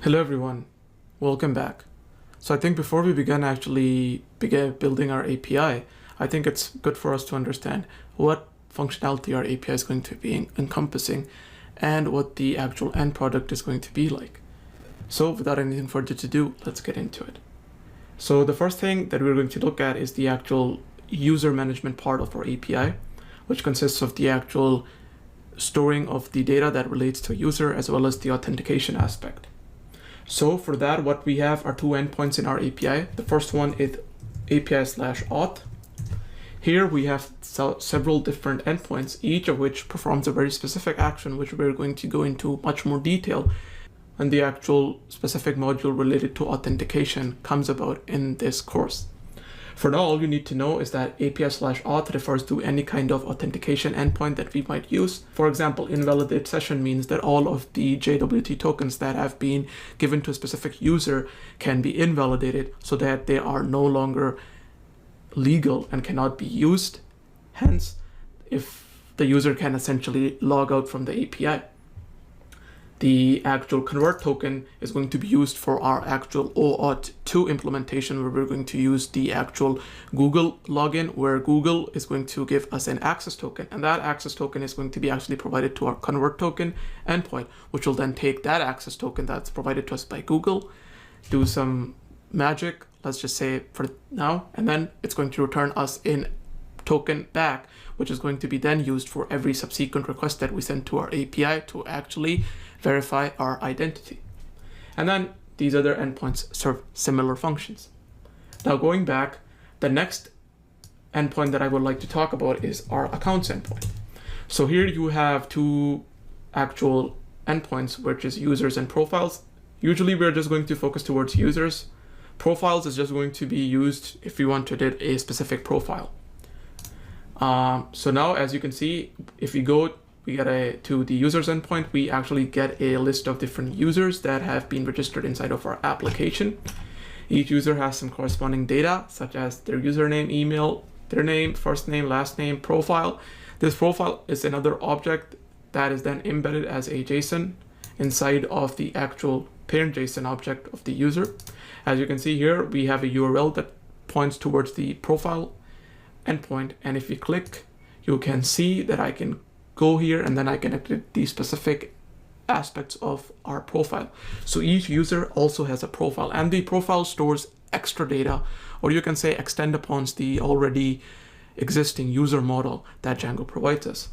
Hello everyone, welcome back. So I think before we begin building our API, I think it's good for us to understand what functionality our API is going to be encompassing and what the actual end product is going to be like. So without anything further to do, let's get into it. So the first thing that we're going to look at is the actual user management part of our API, which consists of the actual storing of the data that relates to a user as well as the authentication aspect. So for that, what we have are two endpoints in our API. The first one is API/auth. Here we have several different endpoints, each of which performs a very specific action, which we're going to go into much more detail when the actual specific module related to authentication comes about in this course. For now, all you need to know is that API/auth refers to any kind of authentication endpoint that we might use. For example, invalidate session means that all of the JWT tokens that have been given to a specific user can be invalidated so that they are no longer legal and cannot be used. Hence, if the user can essentially log out from the API. The actual convert token is going to be used for our actual OAuth 2 implementation, where we're going to use the actual Google login, where Google is going to give us an access token, and that access token is going to be actually provided to our convert token endpoint, which will then take that access token that's provided to us by Google, do some magic, let's just say for now, and then it's going to return us in token back, which is going to be then used for every subsequent request that we send to our API to actually verify our identity. And then these other endpoints serve similar functions. Now going back, the next endpoint that I would like to talk about is our accounts endpoint. So here you have two actual endpoints, which is users and profiles. Usually we're just going to focus towards users. Profiles is just going to be used if you want to edit a specific profile. So now, as you can see, if we get to the users endpoint, we actually get a list of different users that have been registered inside of our application. Each user has some corresponding data, such as their username, email, their name, first name, last name, profile. This profile is another object that is then embedded as a JSON inside of the actual parent JSON object of the user. As you can see here, we have a URL that points towards the profile endpoint, and if you click, you can see that I can go here and then I can edit the specific aspects of our profile. So each user also has a profile, and the profile stores extra data, or you can say extend upon the already existing user model that Django provides us.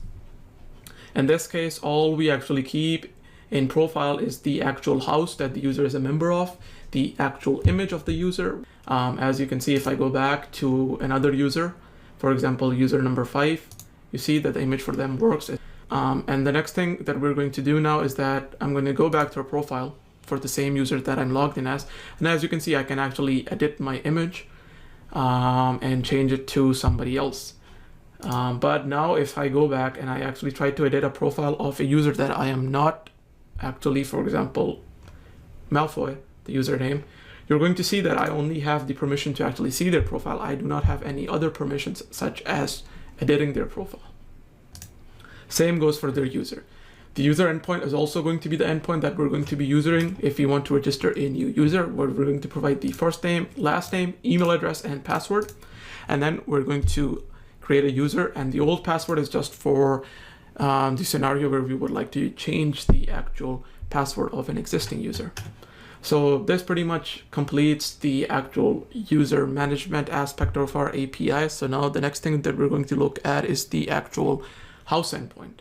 In this case, all we actually keep in profile is the actual house that the user is a member of, the actual image of the user. As you can see, if I go back to another user, for example, user number 5, you see that the image for them works. And the next thing that we're going to do now is that I'm going to go back to a profile for the same user that I'm logged in as. And as you can see, I can actually edit my image and change it to somebody else. But now if I go back and I actually try to edit a profile of a user that I am not actually, for example, Malfoy, the username, you're going to see that I only have the permission to actually see their profile. I do not have any other permissions, such as editing their profile. Same goes for their user. The user endpoint is also going to be the endpoint that we're going to be using if we want to register a new user, where we're going to provide the first name, last name, email address, and password. And then we're going to create a user, and the old password is just for the scenario where we would like to change the actual password of an existing user. So this pretty much completes the actual user management aspect of our API. So now the next thing that we're going to look at is the actual house endpoint.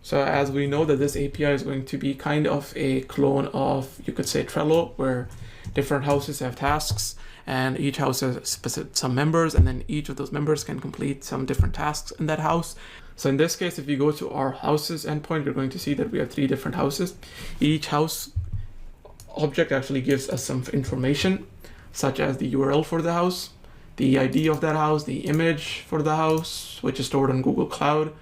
So as we know that this API is going to be kind of a clone of, you could say, Trello, where different houses have tasks and each house has some members, and then each of those members can complete some different tasks in that house. So in this case, if you go to our houses endpoint, you're going to see that we have 3 different houses. Each house object actually gives us some information, such as the URL for the house, the ID of that house, the image for the house, which is stored on Google Cloud,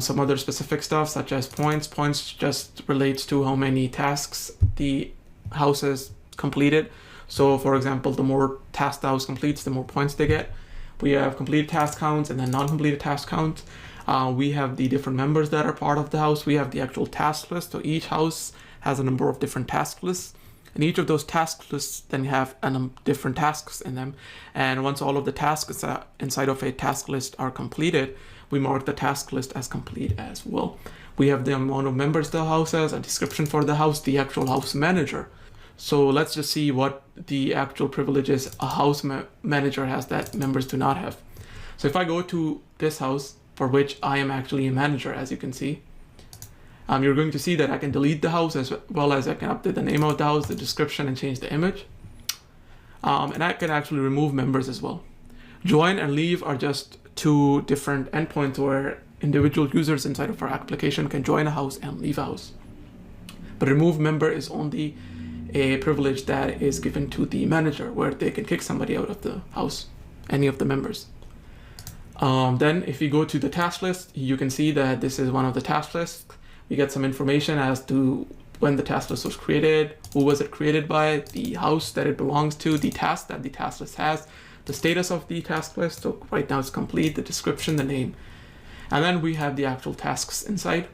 some other specific stuff such as points. Points just relates to how many tasks the house has completed. So for example, the more tasks the house completes, the more points they get. We have completed task counts and then non-completed task counts. We have the different members that are part of the house. We have the actual task list. So each house has a number of different task lists. And each of those task lists then have different tasks in them. And once all of the tasks inside of a task list are completed, we mark the task list as complete as well. We have the amount of members the house has, a description for the house, the actual house manager. So let's just see what the actual privileges a house manager has that members do not have. So if I go to this house, for which I am actually a manager, as you can see, you're going to see that I can delete the house as well as I can update the name of the house, the description, and change the image. And I can actually remove members as well. Join and leave are just two different endpoints where individual users inside of our application can join a house and leave a house. But remove member is only a privilege that is given to the manager, where they can kick somebody out of the house, any of the members. Then if you go to the task list, you can see that this is one of the task lists. We get some information as to when the task list was created, who was it created by, the house that it belongs to, the task that the task list has, the status of the task list. So right now it's complete, the description, the name. And then we have the actual tasks inside.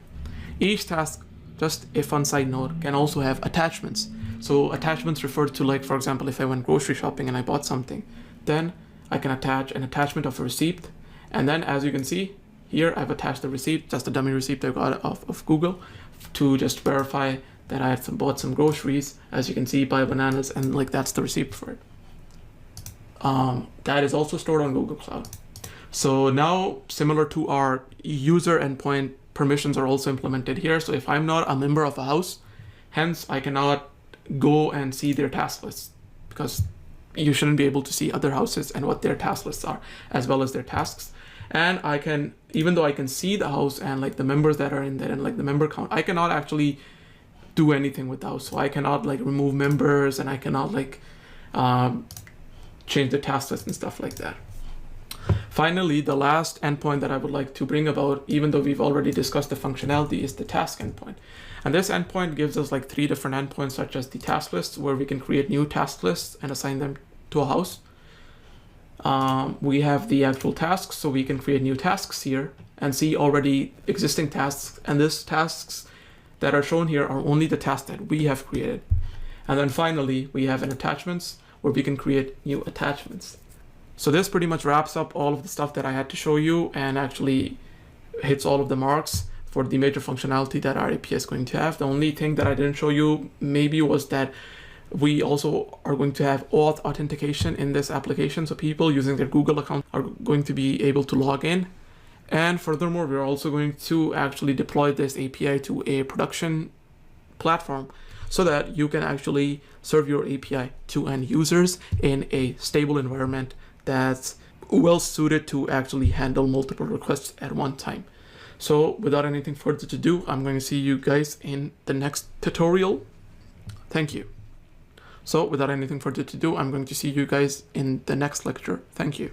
Each task, just a fun side note, can also have attachments. So attachments refer to, like, for example, if I went grocery shopping and I bought something, then I can attach an attachment of a receipt. And then as you can see here, I've attached the receipt, just a dummy receipt I got of Google, to just verify that I had bought some groceries. As you can see, buy bananas, and like that's the receipt for it. That is also stored on Google Cloud. So now, similar to our user endpoint, permissions are also implemented here. So if I'm not a member of a house, hence I cannot go and see their task lists, because you shouldn't be able to see other houses and what their task lists are, as well as their tasks. And I can, even though I can see the house and like the members that are in there and like the member count, I cannot actually do anything with the house. So I cannot like remove members, and I cannot like change the task list and stuff like that. Finally, the last endpoint that I would like to bring about, even though we've already discussed the functionality, is the task endpoint. And this endpoint gives us like 3 different endpoints, such as the task list, where we can create new task lists and assign them to a house. We have the actual tasks, so we can create new tasks here and see already existing tasks. And these tasks that are shown here are only the tasks that we have created. And then finally, we have an attachments, where we can create new attachments. So this pretty much wraps up all of the stuff that I had to show you, and actually hits all of the marks for the major functionality that our API is going to have. The only thing that I didn't show you maybe was that we also are going to have auth authentication in this application. So people using their Google account are going to be able to log in. And furthermore, we're also going to actually deploy this API to a production platform, so that you can actually serve your API to end users in a stable environment that's well suited to actually handle multiple requests at one time. So without anything further to do, I'm going to see you guys in the next tutorial. Thank you. So without anything further to do, I'm going to see you guys in the next lecture. Thank you.